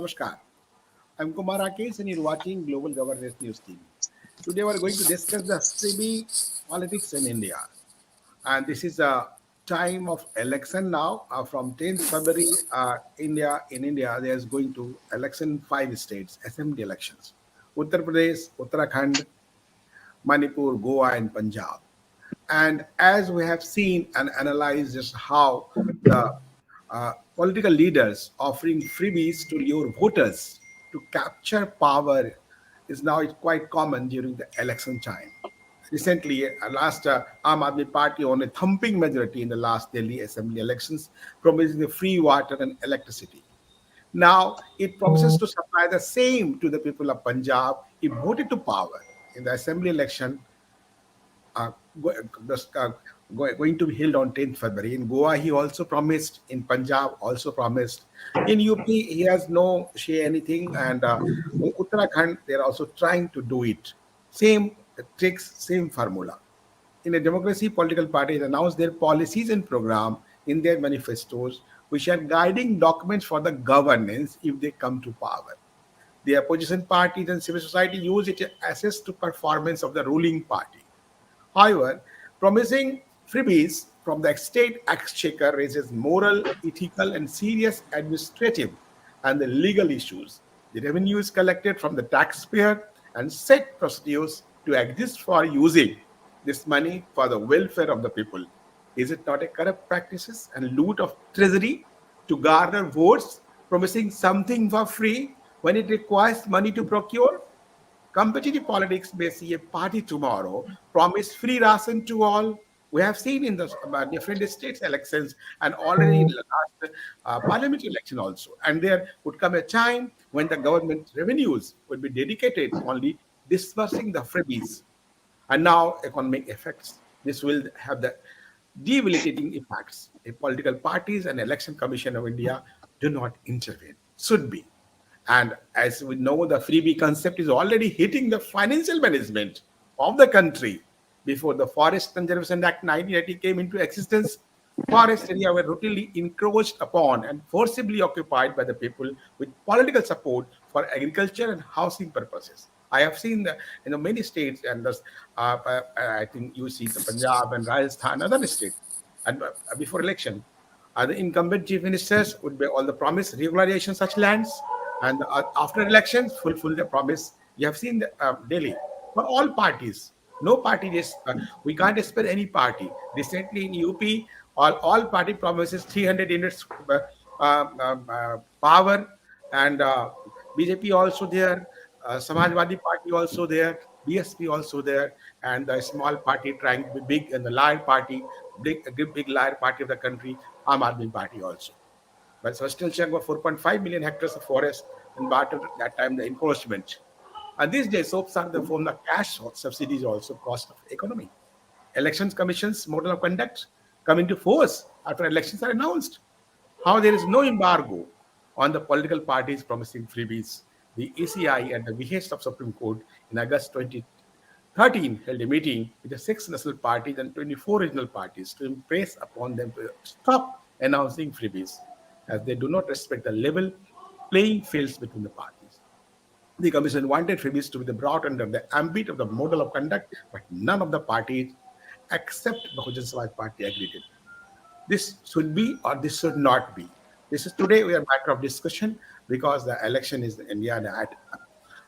Namaskar. I'm Kumar Rakesh and you're watching Global Governance News TV. Today we're going to discuss the Freebie politics in India. And this is a time of election now. From 10th February, India, there's going to election in 5 states, assembly elections. Uttar Pradesh, Uttarakhand, Manipur, Goa, and Punjab. And as we have seen and analyzed just how the political leaders offering freebies to lure voters to capture power is now quite common during the election time. Recently, last Aam Aadmi Party won a thumping majority in the last Delhi Assembly elections, promising the free water and electricity. Now it promises to supply the same to the people of Punjab if voted to power in the assembly election uh, go, just, going to be held on 10th February. In Goa, he also promised. In Punjab, also promised. In UP, he has no say anything. And in Uttarakhand, they're also trying to do it. Same tricks, same formula. In a democracy, political parties announce their policies and program in their manifestos, which are guiding documents for the governance if they come to power. The opposition parties and civil society use it to assess to performance of the ruling party. However, promising freebies from the state exchequer raises moral, ethical, and serious administrative and the legal issues. The revenue is collected from the taxpayer and set procedures to exist for using this money for the welfare of the people. Is it not a corrupt practices and loot of treasury to garner votes, promising something for free when it requires money to procure? Competitive politics may see a party tomorrow promise free ration to all. We have seen in the different states elections and already in the last parliament election also. And there would come a time when the government revenues would be dedicated only disbursing the freebies. And now economic effects. This will have the debilitating effects if political parties and election commission of India do not intervene. Should be. And as we know, the freebie concept is already hitting the financial management of the country. Before the Forest Conservation Act 1980 came into existence, forest area were routinely encroached upon and forcibly occupied by the people with political support for agriculture and housing purposes. I have seen many states, and I think you see the Punjab and Rajasthan, other states, and before election, the incumbent chief ministers would be all the promise regularization such lands, and after elections fulfill the promise. You have seen the, Delhi for all parties. No party is we can't expect any party. Recently in UP, all party promises 300 units power, and BJP also there, Samajwadi Party also there, BSP also there, and the small party trying to be big, and the liar party, big liar party of the country, Aam Aadmi Party also. But substantial chunk of 4.5 million hectares of forest and bartered at that time the encroachment. And these days, soaps are the form of cash subsidies also cost of economy. Elections Commission's model of conduct come into force after elections are announced. How there is no embargo on the political parties promising freebies. The ECI at the behest of Supreme Court in August 2013 held a meeting with the 6 national parties and 24 regional parties to impress upon them to stop announcing freebies as they do not respect the level playing fields between the parties. The Commission wanted freebies to be brought under the ambit of the model of conduct, but none of the parties except Bahujan Samaj Party agreed it. This should be or this should not be. This is today we are matter of discussion because the election is in India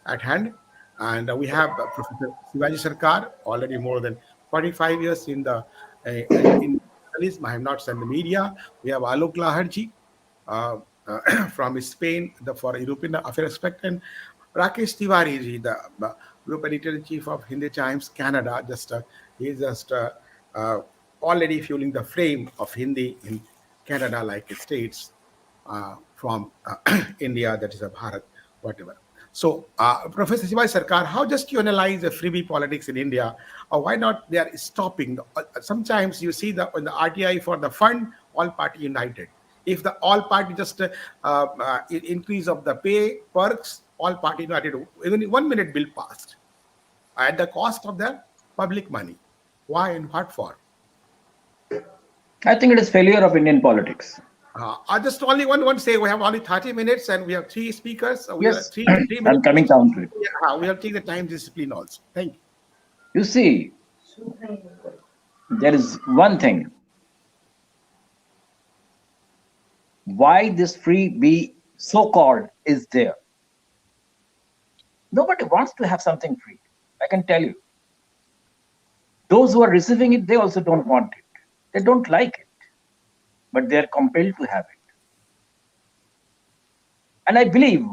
at hand, and we have Professor Shivaji Sarkar already more than 45 years in the in journalism. I have not seen the media. We have Alok Laharji uh, from Spain for European Affairs Expert, and Rakesh Tiwari ji, the group editor in chief of Hindi Times Canada. He is uh, already fueling the flame of Hindi in Canada, like it states from India, that is a Bharat, whatever. So, Professor Shivaji Sarkar, how just you analyze the freebie politics in India, or why not they are stopping? Sometimes you see when the RTI for the fund, all party united. If the all party just increase of the pay perks, all party united, even 1 minute bill passed at the cost of the public money. Why and what for? I think it is failure of Indian politics. I just only one say we have only 30 minutes and we have three speakers. So we are Yes, three I'm minutes. coming down to it. Yeah, we have to take the time discipline also. Thank you. You see, there is one thing why this freebie so-called is there. Nobody wants to have something free. I can tell you. Those who are receiving it, they also don't want it. They don't like it, but they're compelled to have it. And I believe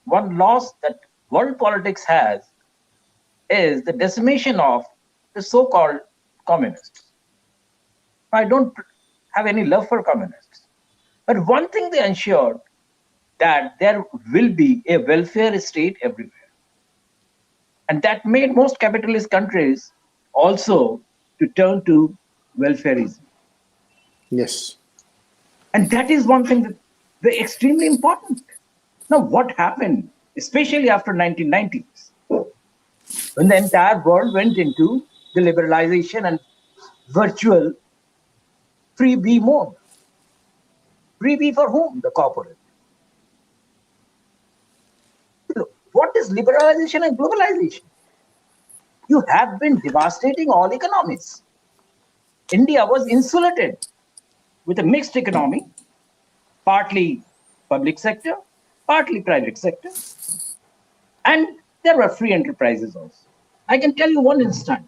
one loss that world politics has is the decimation of the so-called communists. I don't have any love for communists. But one thing they ensured that there will be a welfare state everywhere. And that made most capitalist countries also to turn to welfareism. Yes. And that is one thing that very extremely important. Now, what happened, especially after 1990s, when the entire world went into the liberalization and virtual freebie mode? Freebie for whom? The corporate. Look, what is liberalization and globalization? You have been devastating all economies. India was insulated with a mixed economy, partly public sector, partly private sector, and there were free enterprises also. I can tell you one instance.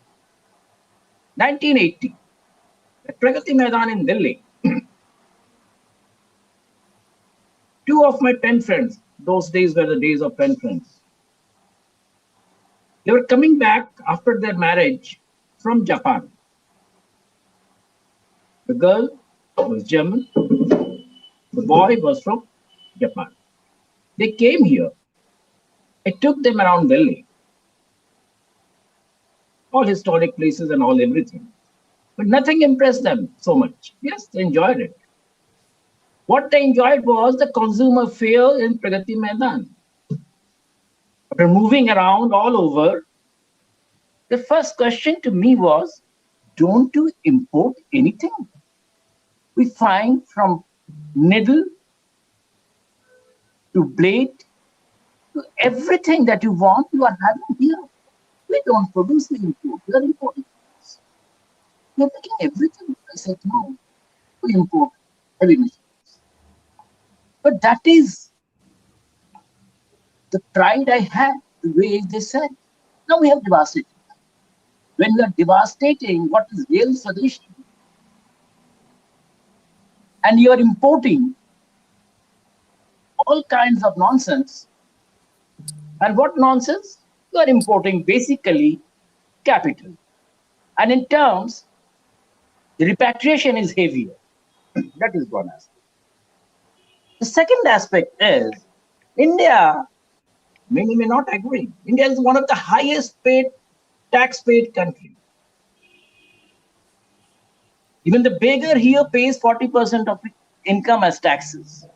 1980, at Pragati Maidan in Delhi, two of my pen friends, those days were the days of pen friends, they were coming back after their marriage from Japan. The girl was German, the boy was from Japan. They came here. I took them around Delhi, all historic places and all everything. But nothing impressed them so much. Yes, they enjoyed it. What they enjoyed was the consumer fair in Pragati Maidan. After moving around all over, the first question to me was, don't you import anything? We find from needle to blade to everything that you want, you are having here. We don't produce, we import. We are importing. We are taking everything. I said, no, we import heavy machines. But that is the pride I had, the way they said. Now we have devastated. When we are devastating what is real solution, and you are importing all kinds of nonsense, and what nonsense? You are importing basically capital. And in terms, the repatriation is heavier. That is one aspect. The second aspect is India, many may not agree. India is one of the highest paid, tax paid country. Even the beggar here pays 40% of income as taxes.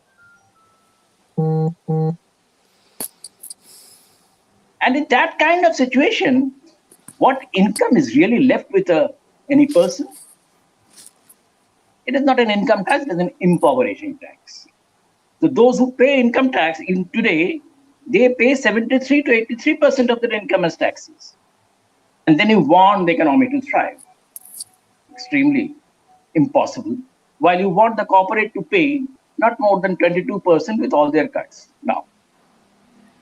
And in that kind of situation, what income is really left with any person? It is not an income tax, it is an impoverishing tax. So those who pay income tax in today, they pay 73 to 83% of their income as taxes. And then you want the economy to thrive. Extremely impossible. While you want the corporate to pay not more than 22% with all their cuts now.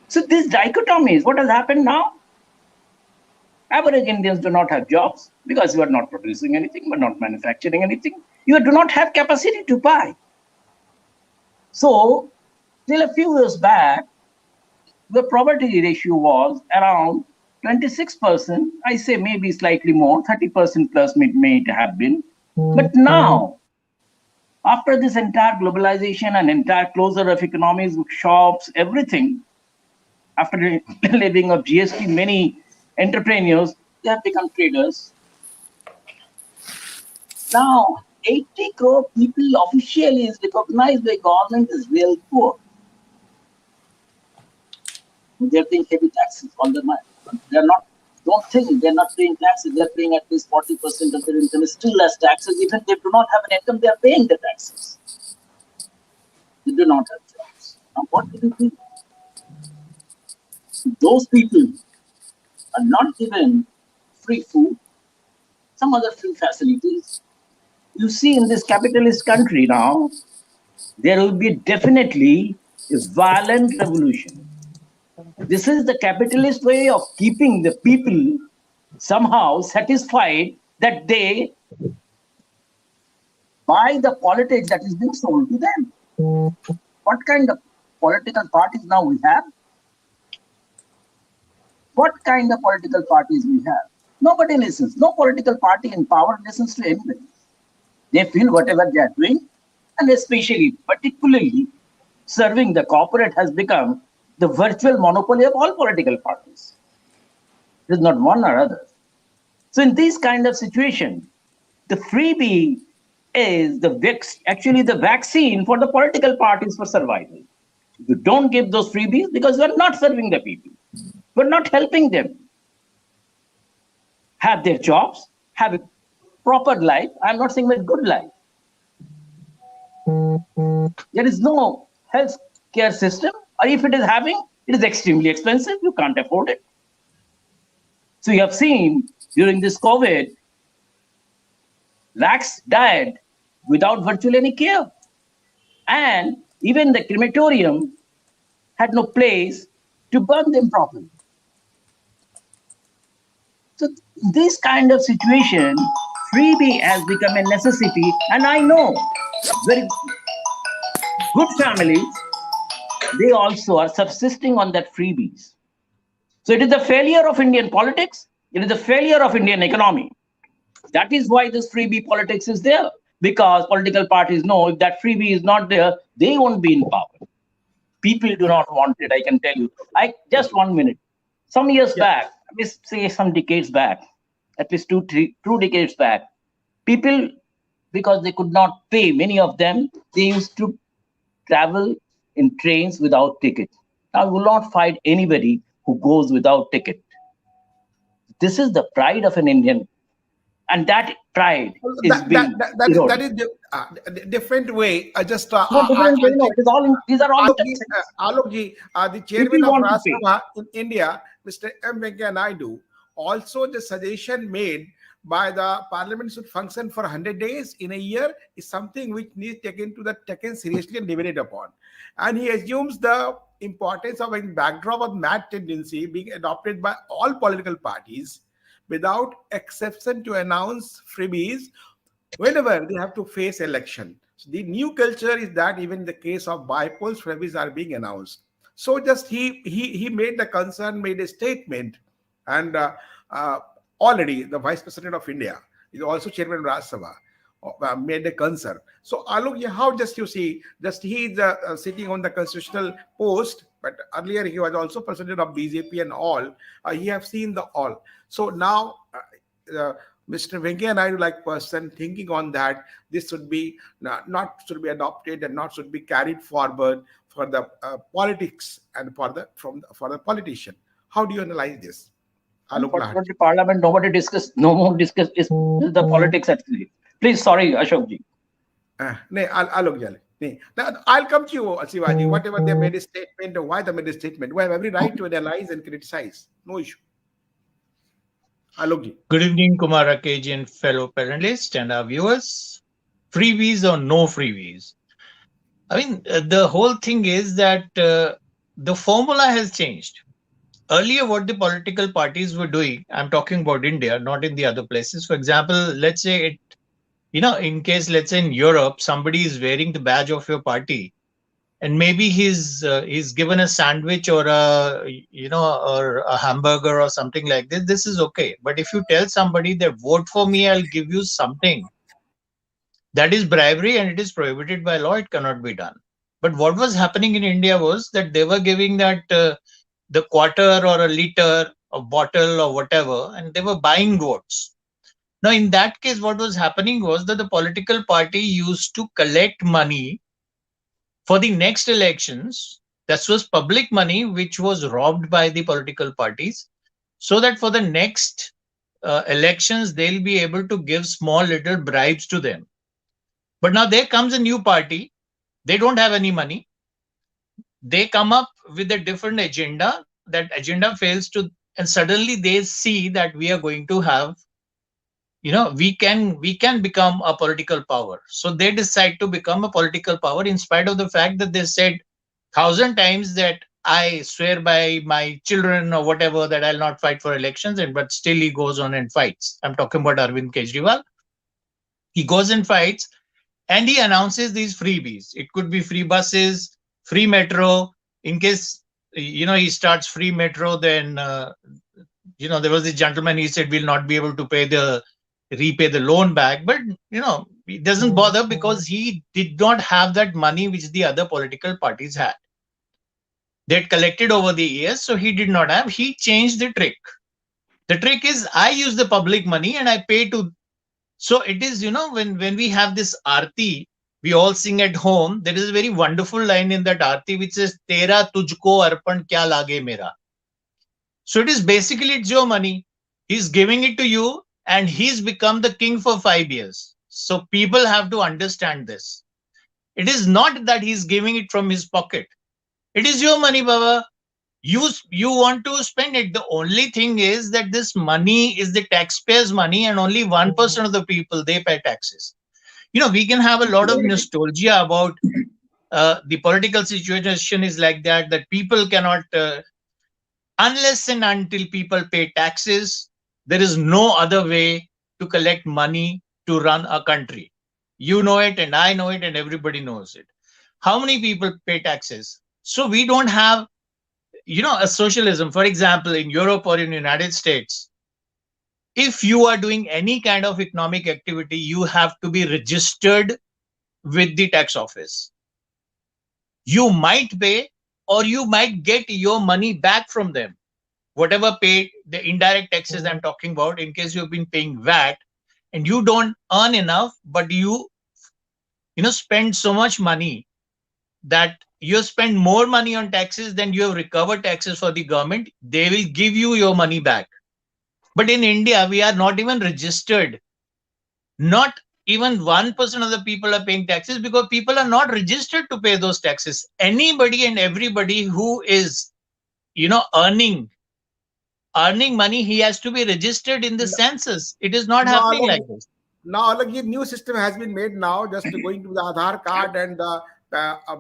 So these dichotomies, what has happened now? Average Indians do not have jobs because you are not producing anything, you are not manufacturing anything. You do not have capacity to buy. So, till a few years back, the poverty ratio was around 26%. I say maybe slightly more, 30% plus may have been. But now, after this entire globalization and entire closure of economies, shops, everything, after the levying of GST, many entrepreneurs, they have become traders. Now, 80 crore people officially is recognized by government as real poor. They're paying heavy taxes on their money. They're not, don't think they're not paying taxes. They're paying at least 40% of their income still as taxes. Even if they do not have an income, they're paying the taxes. They do not have jobs. Now, what do they do? Those people are not given free food, some other free facilities. You see, in this capitalist country now, there will be definitely a violent revolution. This is the capitalist way of keeping the people somehow satisfied that they buy the politics that is being sold to them. What kind of political parties now we have? What kind of political parties we have? Nobody listens. No political party in power listens to anybody. They feel whatever they are doing, and especially, particularly, serving the corporate has become the virtual monopoly of all political parties. It is not one or other. So in this kind of situation, the freebie is actually the vaccine for the political parties for survival. You don't give those freebies because you are not serving the people. We're not helping them have their jobs, have a proper life. I'm not saying a good life. There is no health care system, or if it is having, it is extremely expensive. You can't afford it. So you have seen during this COVID, lakhs died without virtually any care. And even the crematorium had no place to burn them properly. So this kind of situation, freebie has become a necessity. And I know very good families, they also are subsisting on that freebies. So it is the failure of Indian politics. It is the failure of Indian economy. That is why this freebie politics is there. Because political parties know if that freebie is not there, they won't be in power. People do not want it, I can tell you. Just 1 minute. Some years back, let's say some decades back, at least two decades back, people, because they could not pay, many of them, they used to travel in trains without ticket. Now, I will not find anybody who goes without ticket. This is the pride of an Indian, and that pride is being That eroded. is different way. I just No different way, I'll no. take It is all. These are all Alokji, interconnected. Alokji, the chairman People of want to Rajya pay. Sabha in India, Mr. M. Venkaiah Naidu, also the suggestion made by the parliament should function for 100 days in a year is something which needs taken seriously and debated upon. And he assumes the importance of a backdrop of mad tendency being adopted by all political parties without exception to announce freebies whenever they have to face election. So the new culture is that even in the case of bipolls, freebies are being announced. So just he made the concern, made a statement, and uh, already the Vice President of India is also Chairman of Rajya Sabha. Made a concern. So Alok, how just you see, just he is sitting on the constitutional post, but earlier he was also president of BJP and all. He have seen the all. So now Mr. Venkaiah Naidu like person thinking on that this should be not should be adopted and not should be carried forward for the politics and for the politician. How do you analyze this, Alok Lahat? Unfortunately, Parliament, nobody discuss, no more discuss is the politics actually. Please, sorry, Ashokji. Alok Jale. Now, I'll come to you, Sivaji. Whatever they made a statement or why they made a statement, we have every right to analyze and criticize. No issue. Alok ji. Good evening, Kumar Rakesh and fellow panelists and our viewers. Freebies or no freebies? I mean, the whole thing is that the formula has changed. Earlier, what the political parties were doing, I'm talking about India, not in the other places. For example, let's say in case, let's say in Europe, somebody is wearing the badge of your party, and maybe he's given a sandwich or a hamburger or something like this. This is okay. But if you tell somebody that vote for me, I'll give you something, that is bribery and it is prohibited by law. It cannot be done. But what was happening in India was that they were giving that the quarter or a liter of bottle or whatever, and they were buying votes. Now, in that case, what was happening was that the political party used to collect money for the next elections. This was public money which was robbed by the political parties, so that for the next elections, they'll be able to give small little bribes to them. But now there comes a new party They don't have any money. They come up with a different agenda. That agenda fails to, and suddenly they see that we are going to have, we can become a political power. So they decide to become a political power in spite of the fact that they said thousand times that I swear by my children or whatever that I'll not fight for elections, and but still he goes on and fights. I'm talking about Arvind Kejriwal. He goes and fights, and he announces these freebies. It could be free buses, free metro. In case he starts free metro, then there was this gentleman. He said we'll not be able to repay the loan back, but it doesn't bother because he did not have that money which the other political parties had. They had collected over the years, so he did not have. He changed the trick. The trick is I use the public money and I pay to. So it is, when we have this Aarti, we all sing at home. There is a very wonderful line in that Aarti which says, Tera tujhko arpan kya lage mera. So it is basically, it's your money. He's giving it to you and he's become the king for 5 years. So people have to understand this. It is not that he's giving it from his pocket. It is your money, Baba. You want to spend it. The only thing is that this money is the taxpayers' money and only 1% of the people, they pay taxes. We can have a lot of nostalgia about the political situation is like that people cannot, unless and until people pay taxes, there is no other way to collect money to run a country. You know it and I know it and everybody knows it. How many people pay taxes? So we don't have a socialism. For example, in Europe or in the United States, if you are doing any kind of economic activity, you have to be registered with the tax office. You might pay or you might get your money back from them. Whatever paid, the indirect taxes I'm talking about, in case you've been paying VAT and you don't earn enough, but you spend so much money that you spend more money on taxes than you have recovered taxes for the government, they will give you your money back. But in India, we are not even registered. Not even 1% of the people are paying taxes because people are not registered to pay those taxes. Anybody and everybody who is, earning money, he has to be registered in the census. It is not Now, happening like this. now, a new system has been made now, just going to the Aadhaar card and the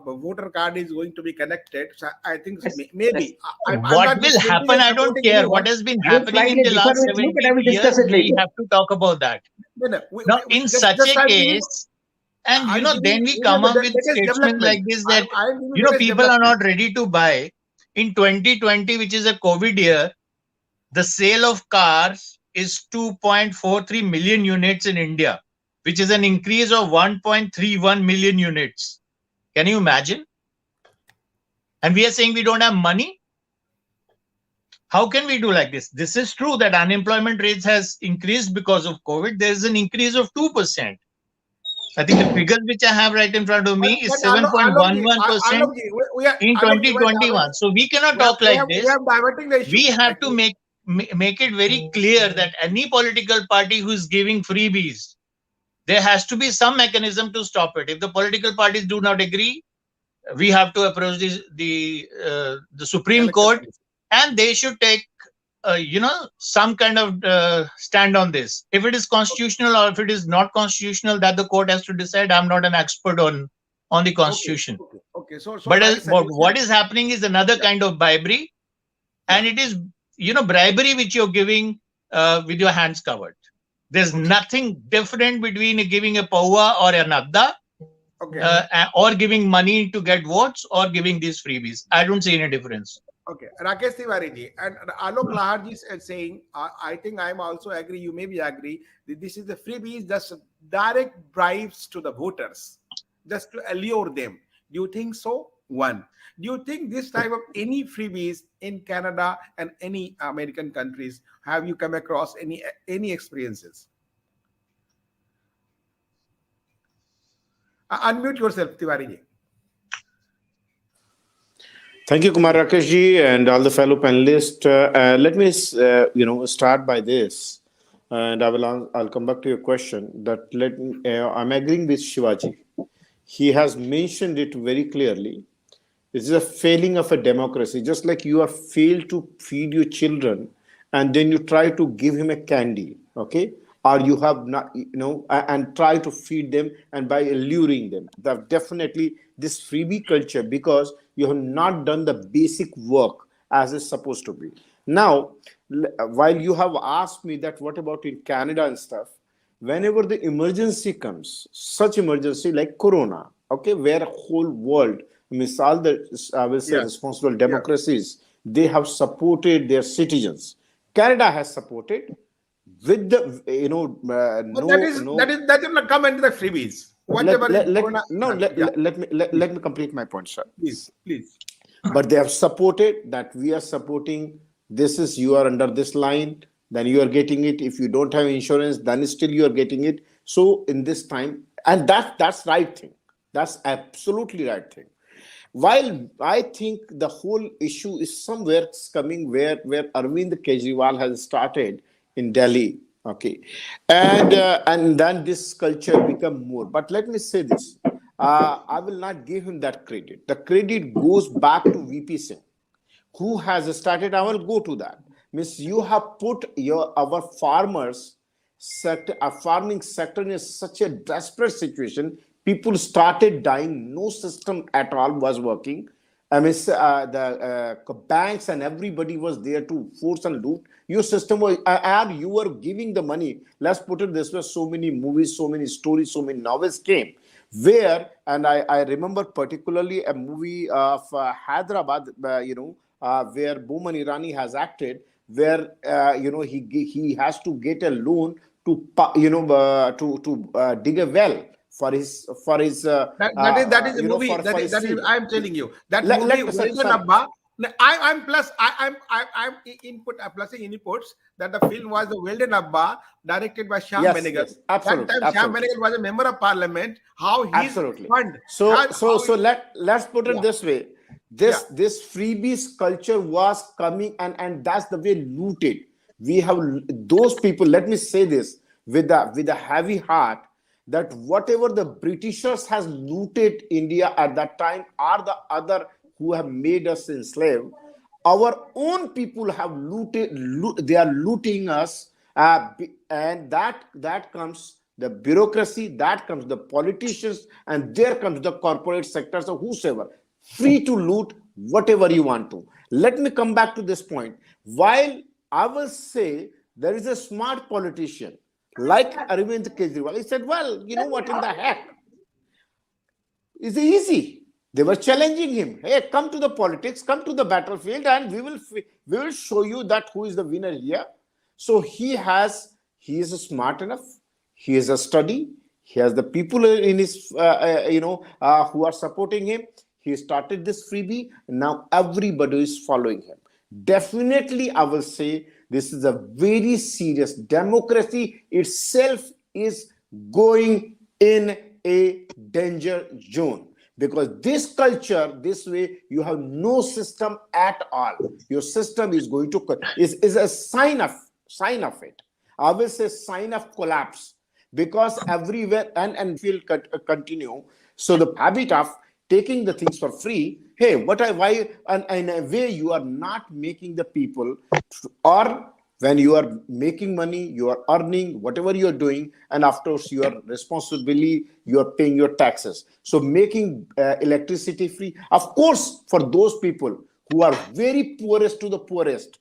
voter card is going to be connected. So I think Yes, maybe I'm What not will just happen? I don't supporting care. anyone. What has been I will happening in slightly the differ last with you, but I 17 will years, discuss it we later. have to talk about that. No, no, Now, in such just a I'm giving. case, and I'm giving then we India come up the with latest statements development. like this that I'm giving latest people are development. not ready to buy. In 2020, which is a COVID year, the sale of cars is 2.43 million units in India, which is an increase of 1.31 million units. Can you imagine? And we are saying we don't have money. How can we do like this? This is true that unemployment rates has increased because of COVID. There is an increase of 2%. I think the figures which I have right in front of me is But Alokji, 7.11% we are in Alokji, 2021. So we cannot talk we like have this. diverting the We issue have to actually. make it very clear that any political party who is giving freebies, there has to be some mechanism to stop it. If the political parties do not agree, we have to approach the Supreme Election Court, Commission. and they should take some kind of stand on this. If it is constitutional or if it is not constitutional, that the court has to decide. I'm not an expert on the Okay, constitution. okay. So But my what suggestion. is happening is another Yeah, kind of bribery, yeah. and it is bribery which you're giving with your hands covered. There's Okay, nothing different between giving a pawa or a nadda, okay. or giving money to get votes or giving these freebies. I don't see any difference. Okay, Rakesh Tiwari ji and Alok Lahar ji is saying, I think I'm also agree. You maybe agree that this is the freebies, just direct bribes to the voters, just to allure them. Do you think so? One. Do you think this type of any freebies in Canada and any American countries? Have you come across any experiences? Unmute yourself, Tiwari ji. Thank you, Kumar Rakesh ji, and all the fellow panelists. Let me, start by this, and I'll come back to your question. I'm agreeing with Shivaji. he has mentioned it very clearly. This is a failing of a democracy. Just like you have failed to feed your children, and then you try to give him a candy, okay? Or you have not, and try to feed them and by alluring them. That definitely this freebie culture, because you have not done the basic work as it's supposed to be. Now, while you have asked me that what about in Canada and stuff, whenever the emergency comes, such emergency like corona, okay, where a whole world, means all the, I will say, Yes. responsible Yeah. democracies, they have supported their citizens. Canada has supported with the, But no. that is not come into the freebies. Whatever is Corona. Yeah. Let me complete my point, sir. Please, please. But they have supported that we are supporting. This is, you are under this line, then you are getting it. If you don't have insurance, then still you are getting it. So in this time, and that's right thing. That's absolutely right thing. While I think the whole issue is somewhere coming where Arvind Kejriwal has started in Delhi, okay, and then this culture become more. But let me say this: I will not give him that credit. The credit goes back to VP Singh, who has started. I will go to that. Means you have put our farmers sector, a farming sector, in such a desperate situation. People started dying. No system at all was working. I mean, the banks and everybody was there to force and loot. Your system was, and you were giving the money. Let's put it this way: so many movies, so many stories, so many novels came. Where, and I remember particularly a movie of Hyderabad, where Boman Irani has acted, where he has to get a loan to dig a well for his That is a movie. for his That is seed. I'm telling you that Let movie. me Well done, sorry. Abba. No, I'm plus. I'm input. I'm plusing inputs that the film was the Well Done, Abba, directed by Shyam Yes, Benegal. yes, That absolutely, time Shyam absolutely. Benegal was a member of parliament. How his Absolutely. fund So has so how so it, let's put it yeah, this way. yeah. This freebies culture was coming, and that's the way looted. We have those people. Let me say this with a heavy heart, that whatever the Britishers has looted India at that time, are the other who have made us enslaved. Our own people have they are looting us, and that comes the bureaucracy, that comes the politicians, and there comes the corporate sectors or whosoever, free to loot whatever you want to. Let me come back to this point. While I will say there is a smart politician like Arvind Kejriwal, he said, well, you know what, in the heck, is easy. They were challenging him. Hey, come to the politics, come to the battlefield, and we will show you that who is the winner here. So he is smart enough. He is a study. He has the people in his who are supporting him. He started this freebie. Now everybody is following him. Definitely, I will say this is a very serious. Democracy itself is going in a danger zone, because this culture, this way, you have no system at all. Your system is going to is a sign of it. I will say sign of collapse, because everywhere, and will continue. So the habit of taking the things for free, hey, what I why, and in a way you are not making the people, or when you are making money, you are earning whatever you are doing, and afterwards you are responsibly, you are paying your taxes. So making electricity free, of course, for those people who are very poorest to the poorest,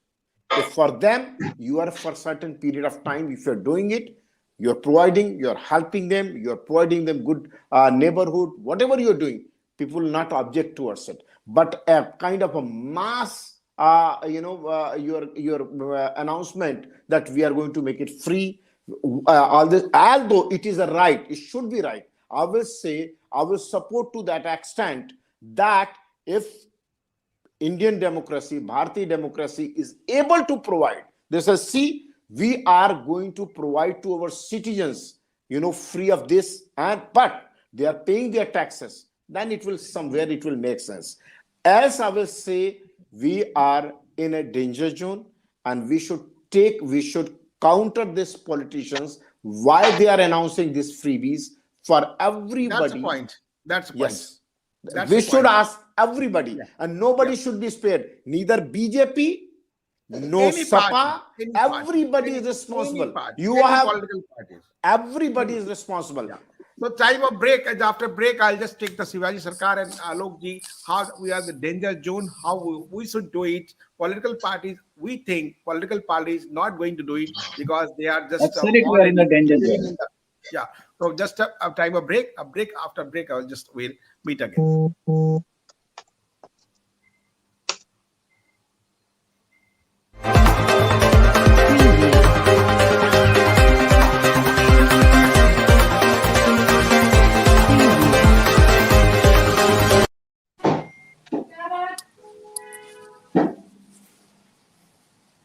if for them you are for certain period of time, if you're doing it, you're helping them, you're providing them good neighborhood, whatever you're doing, people will not object towards it. But a kind of a mass your announcement that we are going to make it free, all this, although it is a right, it should be right, I will say, I will support to that extent, that if Indian democracy, Bharati democracy is able to provide. They say, see, we are going to provide to our citizens, free of this, and but they are paying their taxes. Then it will somewhere it will make sense. Else, I will say we are in a danger zone, and we should counter these politicians why they are announcing these freebies for That's the everybody. point. That's the point. Yes. That's We the should point. ask everybody, Yeah, and yeah. nobody should be spared. Neither BJP, no Any party, SAPA. any party, Everybody is any responsible. party, You any have political parties. everybody Any. is responsible. Yeah. So time of break, and after break, I'll just take the Shivaji Sarkar and Alok ji, how we are the danger zone, how we should do it. Political parties, we think political parties not going to do it because they are just Absolutely, we are in a already danger living zone. in the, yeah. So just a time of break, a break after break, I'll just we'll meet again.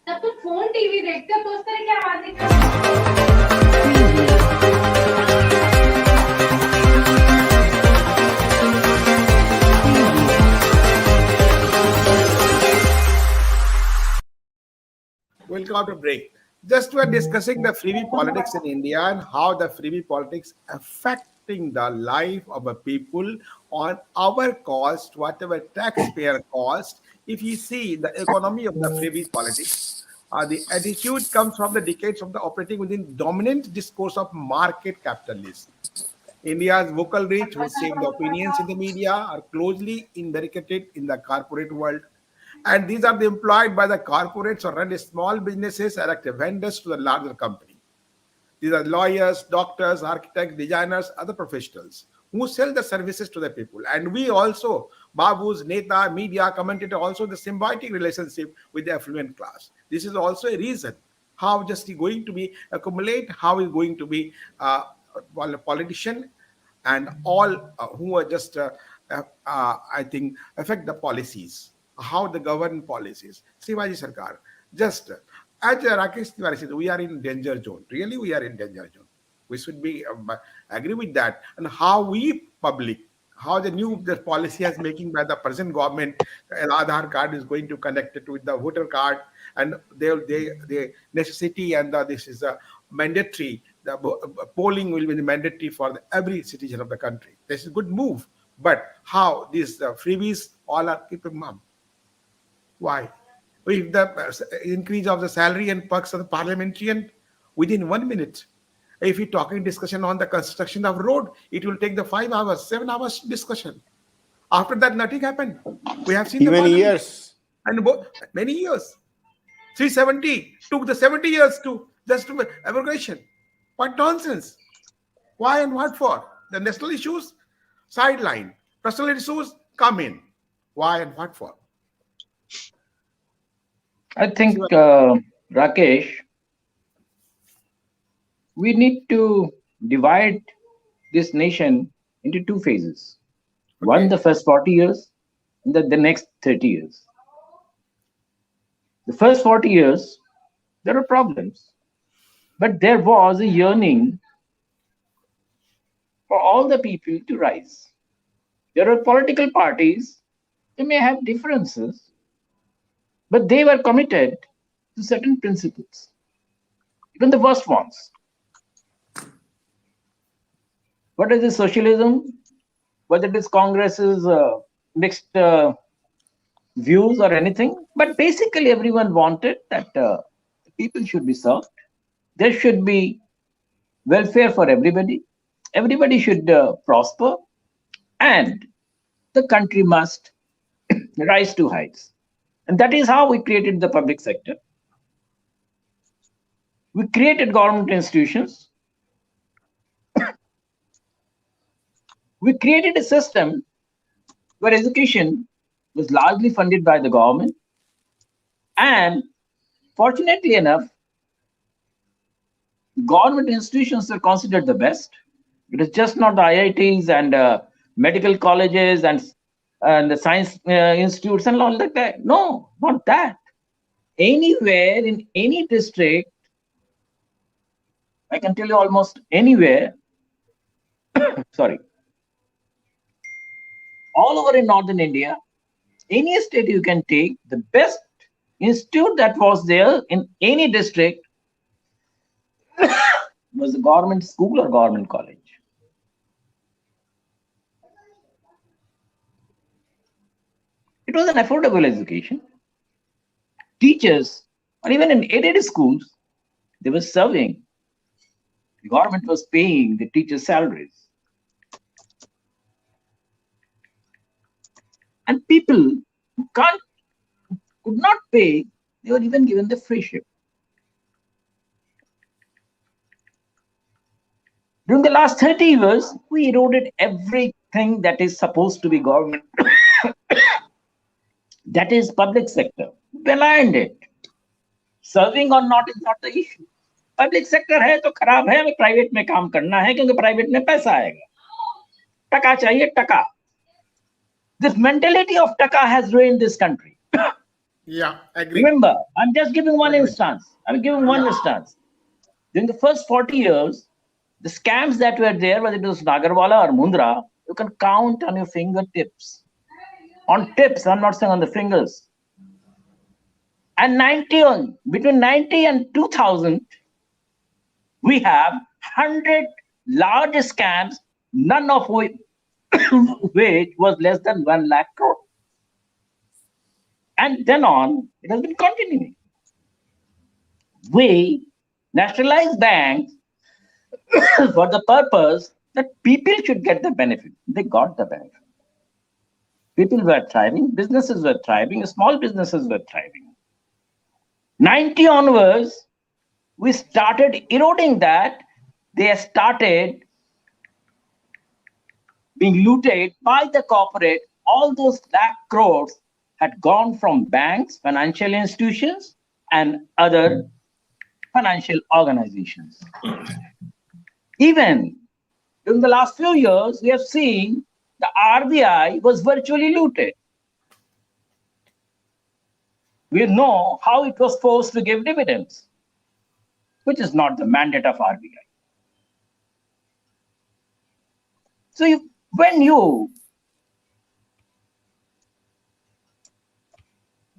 जब तुम phone TV देखते हो तो उस तरह की आवाज निकलती We'll come after break. Just we're discussing the freebie politics in India and how the freebie politics affecting the life of a people on our cost, whatever taxpayer cost. If you see the economy of the freebie politics, the attitude comes from the decades of the operating within dominant discourse of market capitalism. India's vocal reach, which shape the opinions in the media, are closely imbricated in the corporate world. And these are the employed by the corporates or run small businesses, elect vendors to the larger company. These are lawyers, doctors, architects, designers, other professionals who sell the services to the people. And we also, Babus, Neta, media, commentator, also the symbiotic relationship with the affluent class. This is also a reason how just he going to be accumulate, how he's going to be a politician and all who are just, I think, affect the policies, how the govern policies. Shivaji Sarkar, just as Rakesh Tiwari said, we are in danger zone. Really, we are in danger zone. We should be agree with that. And how we public, how the policy is making by the present government, an Aadhaar card is going to connect it with the voter card, and they necessity and this is a mandatory. The polling will be mandatory for every citizen of the country. This is a good move. But how these freebies all are keeping mum? Why? If the increase of the salary and perks of the parliamentarian within 1 minute, if you're talking discussion on the construction of road, it will take the 5 hours, 7 hours discussion. After that, nothing happened. We have seen the Even parliament years. and many years. 370 took the 70 years to just to abrogation. What nonsense! Why and what for? The national issues sideline, personal issues come in. Why and what for? I think, Rakesh, we need to divide this nation into two phases. One, Okay. the first 40 years, and the next 30 years. The first 40 years, there are problems, but there was a yearning for all the people to rise. There are political parties, they may have differences, but they were committed to certain principles, even the worst ones. What is the socialism? Whether it is Congress's mixed views or anything, but basically everyone wanted that people should be served. There should be welfare for everybody. Everybody should prosper, and the country must rise to heights. And that is how we created the public sector. We created government institutions. We created a system where education was largely funded by the government. And fortunately enough, government institutions are considered the best. It is just not the IITs and medical colleges and the science institutes and all like that. No, not that. Anywhere in any district, I can tell you almost anywhere, sorry, all over in northern India, any state you can take, the best institute that was there in any district was the government school or government college. It was an affordable education. Teachers, or even in aided schools, they were serving. The government was paying the teachers' salaries. And people who could not pay, they were even given the free ship. During the last 30 years, we eroded everything that is supposed to be government, that is public sector. Belied it. Serving or not is not the issue. Public sector है तो खराब है, हमें private में काम करना है क्योंकि प्राइवेट में पैसा आएगा, टका चाहिए टका. This mentality of taka has ruined this country. Yeah, agree. Remember, I'm just giving one instance. During the first 40 years, the scams that were there, whether it was Nagarwala or Mundra, you can count on your fingertips. On tips, I'm not saying on the fingers. And between 90 and 2000, we have 100 large scams, none of which was less than 1 lakh crore. And then on, it has been continuing. We nationalized banks for the purpose that people should get the benefit. They got the benefit. People were thriving, businesses were thriving, small businesses were thriving. 90 onwards, we started eroding that. They started being looted by the corporate. All those lakh crores had gone from banks, financial institutions, and other financial organizations. Even during the last few years, we have seen the RBI was virtually looted. We know how it was forced to give dividends, which is not the mandate of RBI. So when you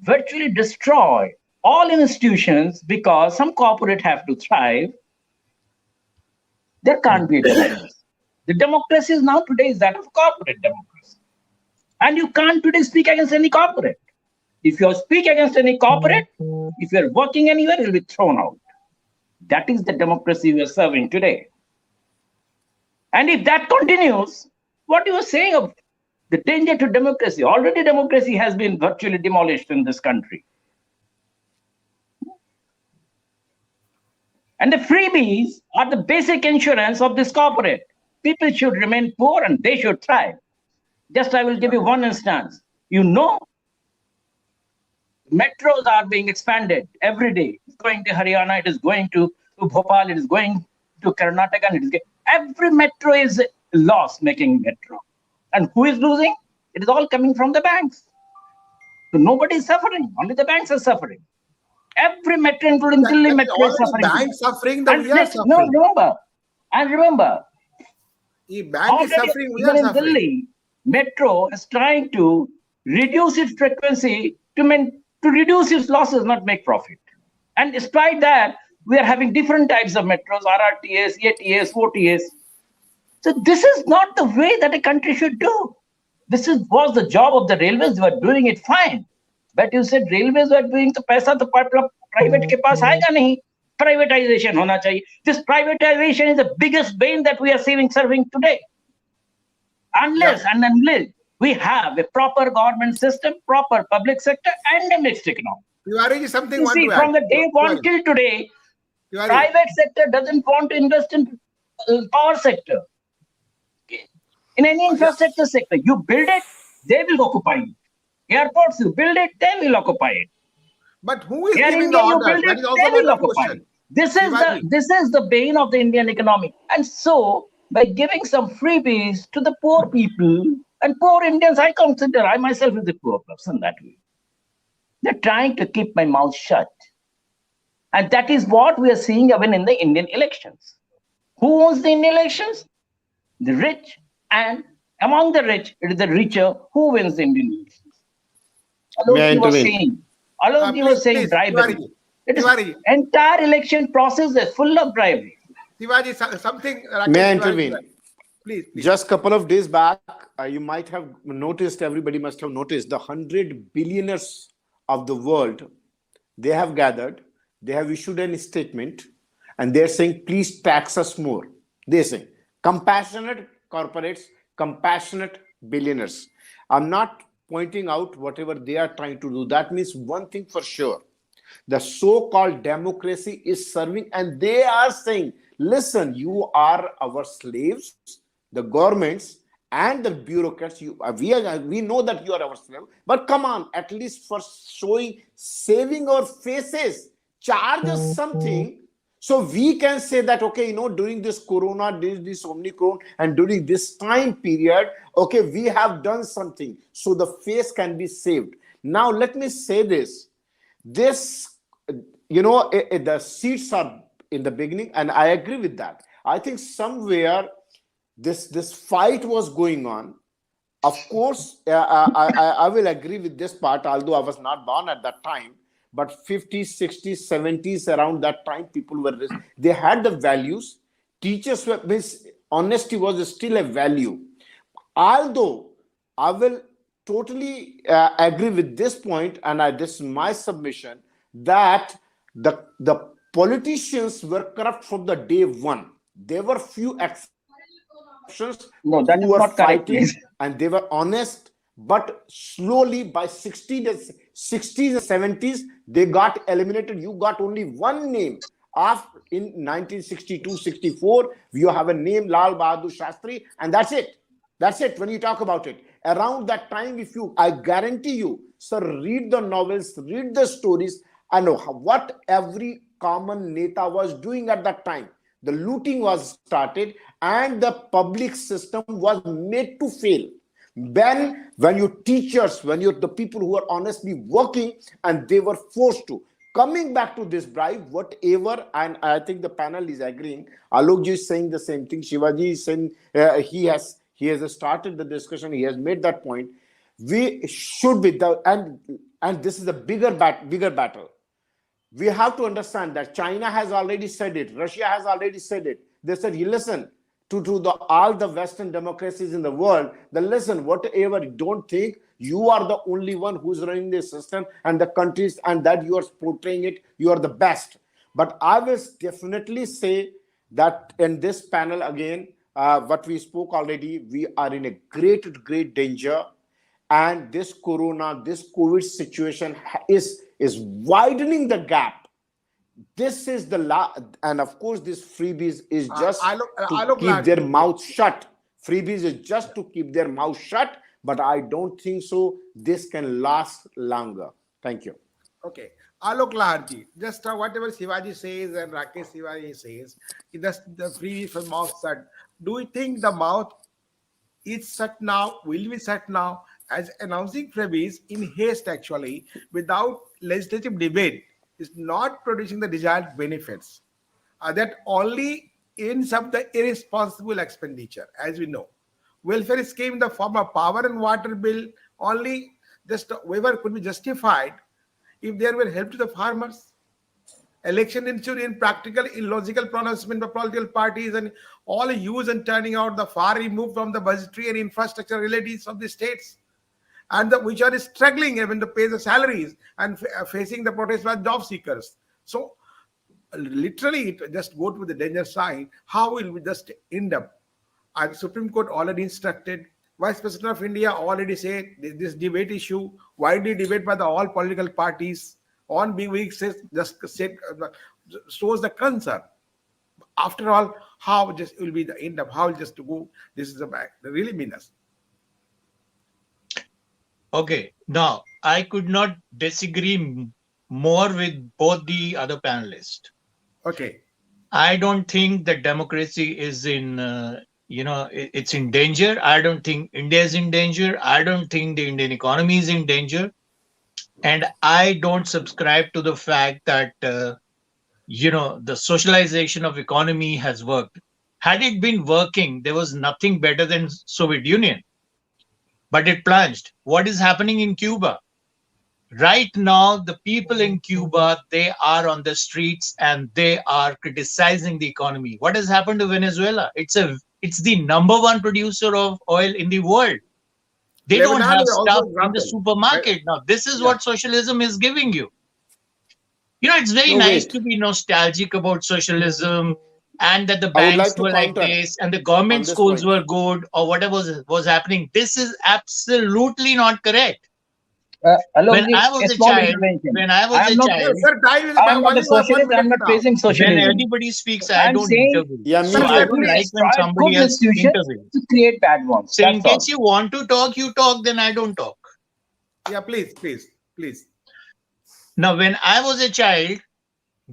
virtually destroy all institutions because some corporate have to thrive, there can't be a democracy. The democracy is now today is that of corporate democracy. And you can't today speak against any corporate. If you speak against any corporate, if you're working anywhere, you'll be thrown out. That is the democracy we are serving today. And if that continues, what you were saying of the danger to democracy, already democracy has been virtually demolished in this country. And the freebies are the basic insurance of this corporate. People should remain poor and they should thrive. Just I will give you one instance. You know, metros are being expanded every day. It's going to Haryana, it is going to Bhopal, it is going to Karnataka. And every metro is a loss-making metro. And who is losing? It is all coming from the banks. So nobody is suffering. Only the banks are suffering. Every metro, including Delhi metro, is suffering. All the banks suffering, the we are suffering. No, remember, The bank is suffering, we are in suffering. Delhi, metro is trying to reduce its frequency to reduce its losses, not make profit. And despite that, we are having different types of metros, RRTS, ATS, OTS. So this is not the way that a country should do. Was the job of the railways. They were doing it fine. But you said railways were doing the paisa to private ke paas aayega nahi. Privatization hona chahiye. This privatization is the biggest bane that we are serving today. Unless we have a proper government system, proper public sector, and a mixed economy. Tiwari ji, something You want see, to from add. the day one till today, Tiwari. private sector doesn't want to invest in power sector. In any infrastructure sector, you build it, they will occupy it. Airports, you build it, they will occupy it. But who is Air giving the India, you order? build That it, is also they will another occupy question. it. This is the bane of the Indian economy. And so, by giving some freebies to the poor people, and poor Indians, I consider, I myself is a poor person that way. They're trying to keep my mouth shut. And that is what we are seeing even in the Indian elections. Who owns the Indian elections? The rich, and among the rich, it is the richer who wins the Indian elections. May I Alok was saying Please, bribery. Tiwari. It is Tiwari. entire election process is full of bribery. Tiwari, something. Rakesh, May I Tiwari, intervene? Please. Just couple of days back, you might have noticed, everybody must have noticed, the 100 billionaires of the world, they have gathered, they have issued a statement, and they're saying, please tax us more. They're saying, compassionate corporates, compassionate billionaires. I'm not pointing out whatever they are trying to do. That means one thing for sure, the so-called democracy is serving, and they are saying, listen, you are our slaves, the governments and the bureaucrats. We know that you are our slave, but come on, at least for showing, saving our faces, charge us something, so we can say that, okay, during this corona, this omicron, and during this time period, okay, we have done something, so the face can be saved. Now let me say this, the seeds are in the beginning, and I agree with that. I think somewhere this fight was going on. Of course, I will agree with this part, although I was not born at that time. But 50s, 60s, 70s, around that time, people were, they had the values. Teachers were, honesty was still a value. Although I will totally agree with this point, and this is my submission, that the politicians were corrupt from the day one. There were few exceptions No, who that were is not correct, fighting, please. and they were honest, but slowly by 60s and 70s, they got eliminated. You got only one name. After, in 1962-64, you have a name, Lal Bahadur Shastri, and that's it. That's it when you talk about it. Around that time, I guarantee you, sir, read the novels, read the stories, and know what every common neta was doing at that time. The looting was started, and the public system was made to fail. When your teachers, the people who are honestly working, and they were forced to. Coming back to this bribe, whatever, and I think the panel is agreeing. Alokji is saying the same thing. Shivaji is saying he has started the discussion. He has made that point. We should be and this is a bigger battle. We have to understand that China has already said it. Russia has already said it. They said, you listen to all the Western democracies in the world. Listen, whatever, don't think you are the only one who's running this system and the countries, and that you are portraying it, you are the best. But I will definitely say that in this panel again, what we spoke already, we are in a great danger. And this COVID situation is widening the gap. This is and of course, this freebies is just to keep their mouth shut. Freebies is just to keep their mouth shut, but I don't think so. This can last longer. Thank you. Okay. Alok Laharji, just whatever Shivaji says and Rakesh Shivaji says, the freebie from mouth shut. Do you think the mouth is shut now, will be shut now, as announcing freebies in haste actually, without legislative debate, is not producing the desired benefits. That only ends up the irresponsible expenditure, as we know. Welfare scheme in the form of power and water bill only just waiver could be justified if there were help to the farmers. Election insurance, practical, illogical pronouncement by political parties and all use and turning out the far removed from the budgetary and infrastructure realities of the states, and which are struggling even to pay the salaries and facing the protest by job seekers. So literally, it just go to the danger side. How will we just end up? And Supreme Court already instructed. Vice President of India already said this debate issue widely debated by the all political parties on being weak says just said, shows the concern. After all, how just will be the end of how just to go? This is the back. They really mean us. Okay, now I could not disagree more with both the other panelists. Okay. I don't think that democracy is in, it's in danger. I don't think India is in danger. I don't think the Indian economy is in danger. And I don't subscribe to the fact that, the socialization of economy has worked. Had it been working, there was nothing better than Soviet Union. But it plunged. What is happening in Cuba? Right now, the people in Cuba, they are on the streets and they are criticizing the economy. What has happened to Venezuela? It's the number one producer of oil in the world. They don't Lebanon have is also stuff in the example. supermarket. Now, this is Yeah. what socialism is giving you. It's very No, nice wait. to be nostalgic about socialism and that the I would banks like to were like counter this and the on government this schools point. were good or whatever was happening. This is absolutely not correct. When Alokji, I a was a small child, intervention. when I I was am a not. Sir, child, sir, time is I am not a only 1 socialist. I am minute not now. praising when socialism. anybody speaks, I I am don't saying intervene. Yeah, So me Sir, I sir, too. don't we please. like when destroyed good somebody else institutions intervenes. to create bad ones. So in That's case all. you want to talk, you talk, then I don't talk. Yeah, please. Now, when I was a child,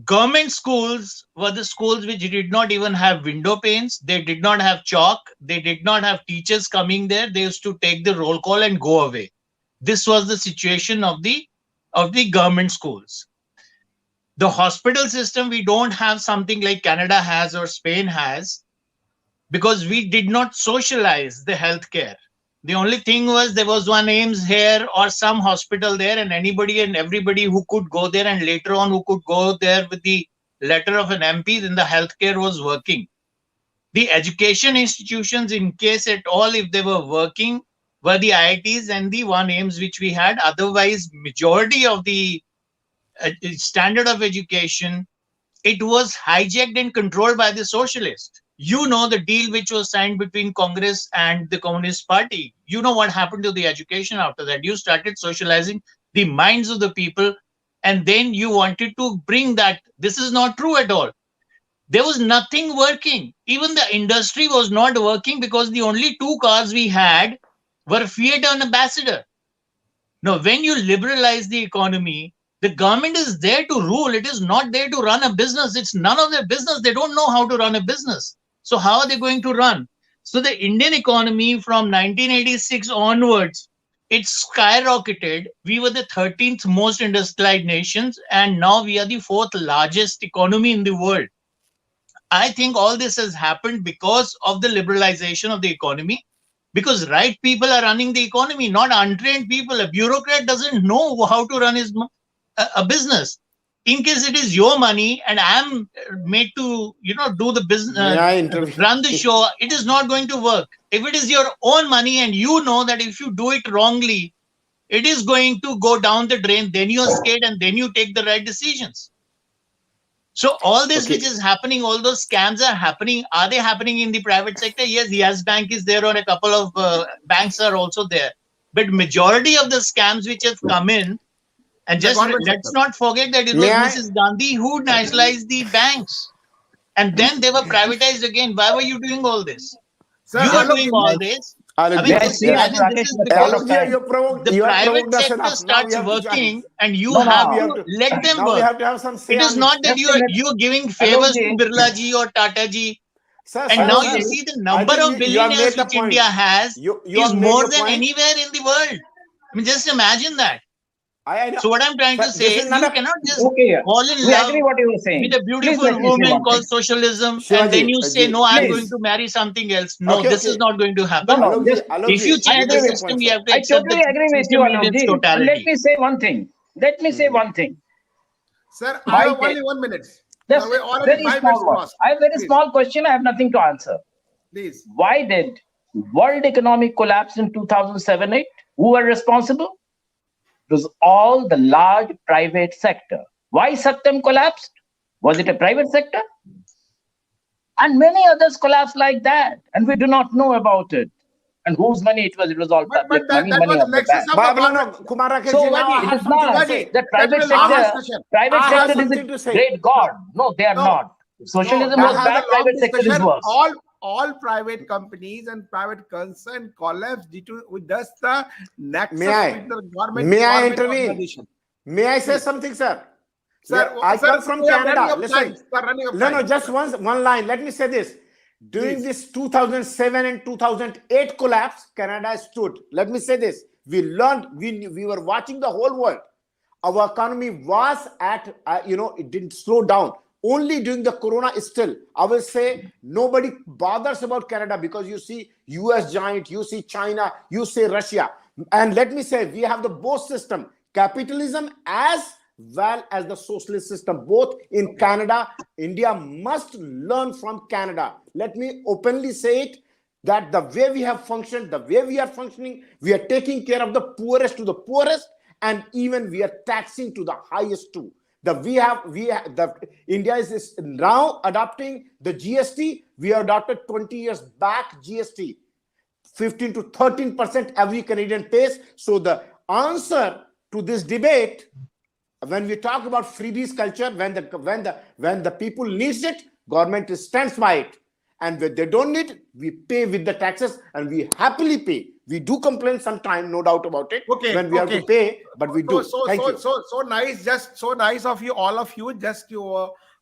government schools were the schools which did not even have window panes. They did not have chalk. They did not have teachers coming there. They used to take the roll call and go away. This was the situation of the government schools. The hospital system, we don't have something like Canada has or Spain has, because we did not socialize the healthcare. The only thing was there was one AIMS here or some hospital there, and anybody and everybody who could go there, and later on who could go there with the letter of an MP, then the healthcare was working. The education institutions, in case at all, if they were working, were the IITs and the one AIMS which we had. Otherwise, majority of the standard of education, it was hijacked and controlled by the socialists. The deal which was signed between Congress and the Communist Party. You know what happened to the education after that. You started socializing the minds of the people, and then you wanted to bring that. This is not true at all. There was nothing working. Even the industry was not working because the only two cars we had were Fiat and Ambassador. Now, when you liberalize the economy, the government is there to rule. It is not there to run a business. It's none of their business. They don't know how to run a business. So how are they going to run? So the Indian economy from 1986 onwards, it skyrocketed. We were the 13th most industrialized nations, and now we are the fourth largest economy in the world. I think all this has happened because of the liberalization of the economy, because right people are running the economy, not untrained people. A bureaucrat doesn't know how to run a business. In case it is your money and I'm made to do the business, May I intervene? run the show, it is not going to work. If it is your own money and you know that if you do it wrongly, it is going to go down the drain, then you're scared and then you take the right decisions. So all this which Okay. is happening, all those scams are happening. Are they happening in the private sector? Yes Bank is there, or a couple of banks are also there. But majority of the scams which have come in, and The just government let's sector. not forget that it May was I? Mrs. Gandhi who nationalized the banks, and then they were privatized again. Why were you doing all this? Sir, You were Alok, doing all this. I May mean, Alok, I just say, yes. Dr. imagine this Rakesh, is in the course because of Alok, time. the you have private provoked us sector enough. Now we starts have to join. working and you No, have Now we no. have to to. let them Now we work. have to have some say It is on it. not that Just a minute. you're giving favors to Alokji, Birla ji or Tata ji, Sir, and sir, now Alokji, you sir. see the I number think of you have billionaires made the which India point. has You is have made more your than point. anywhere in the world. I mean, just imagine that. I know. So what I'm trying to Sir, this say is is not you a. cannot just okay, fall in we love agree what you were with saying. a Please beautiful let me say woman one called thing. socialism and then Shivaji, you say, no, I'm going Please. to marry something else. No, Okay, this is okay. not going to No, happen. no. Just If you I I change get the agree. your system, point, you sir. have to I accept totally the agree with you, system in its Alokji. But let totality. me say one thing. Let me say one thing. sir, I Why have did only 1 minute. Sir, just we already very 5 minutes small one? crossed. I have a very Please, small question. I have nothing to answer. please. Why did world economic collapse in 2007-8? Who were responsible? It was all the large private sector. Why Satyam collapsed? Was it a private sector? And many others collapsed like that, and we do not know about it. And whose money it was? It was all But public money, that money was of the the nexus bank. of the No, government. no, Kumar Rakeshji, So now I Shivaji, it have is something to not say. Shivaji, the that private will I long have, sector. discussion. Private I I have have sector is a something to say. great god. No, they are no, not. no. Socialism That I was will have, be bad. a long Private sector is discussion. worse. All private companies and private concern collapse due to with thus the may nexus with I, the government may I government intervene? organization. May I say Please, something, sir? sir, I sir, come sir, from we are running Canada. of time. Listen, Sir, running of no, time. just one line. Let me say this. During Please. this 2007 and 2008 collapse, Canada stood. Let me say this. We learned, we were watching the whole world. Our economy was at, it didn't slow down. Only during the corona still, I will say nobody bothers about Canada because you see US giant, you see China, you say Russia. And let me say, we have the both system, capitalism as well as the socialist system, both in Canada. India must learn from Canada. Let me openly say it. that the way we have functioned, the way we are functioning, we are taking care of the poorest to the poorest, and even we are taxing to the highest too. The India is now adopting the GST. We adopted 20 years back GST. 15 to 13% every Canadian pays. So the answer to this debate, when we talk about freebies culture, when the people needs it, government stands by it, and when they don't need it, we pay with the taxes, and we happily pay. We do complain sometime, no doubt about it, Okay, when we have to pay, but we do. Thank you. So nice, just so nice of you, all of you. Just you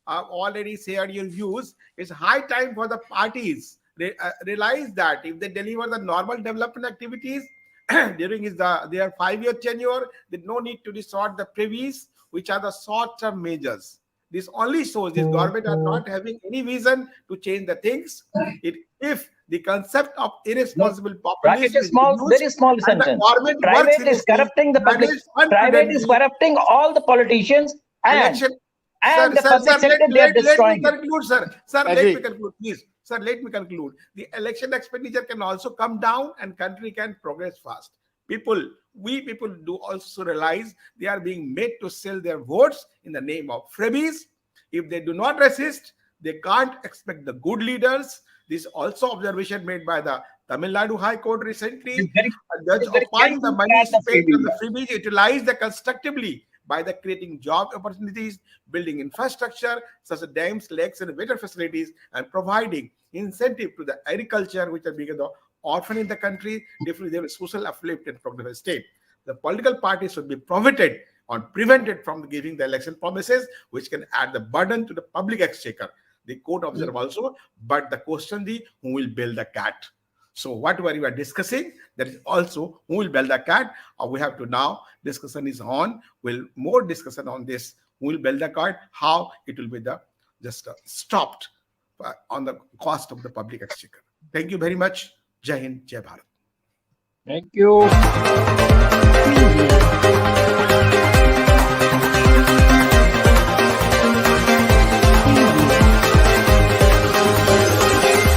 already shared your views. It's high time for the parties realize that if they deliver the normal development activities during their 5-year tenure, they no need to resort the previous, which are the short-term measures. This only shows this government are not having any vision to change the things. If the concept of irresponsible Rakesh, populism a small, very small and the sentence. government works Private is corrupting the public. Private is corrupting all the politicians, and the public sector they are destroying. Let me conclude, sir. Sir, let Agree. me conclude, please. Sir, let me conclude. The election expenditure can also come down, and country can progress fast. We people do also realize they are being made to sell their votes in the name of freebies. If they do not resist, they can't expect the good leaders. This also observation made by the Tamil Nadu High Court recently. A judge opined the money spent on the freebies utilized constructively by the creating job opportunities, building infrastructure such as dams, lakes, and water facilities, and providing incentive to the agriculture, which are becoming the orphan in the country, definitely they have a social uplift and progressive state. The political parties should be prevented from giving the election promises, which can add the burden to the public exchequer. The court observed also, but the question is who will build the cat? So whatever we are discussing, that is also who will build the cat. We have to now, discussion is on, more discussion on this, who will build the cat, how it will be stopped on the cost of the public exchequer. Thank you very much. Jai Hind, Jai Bharat. Thank you.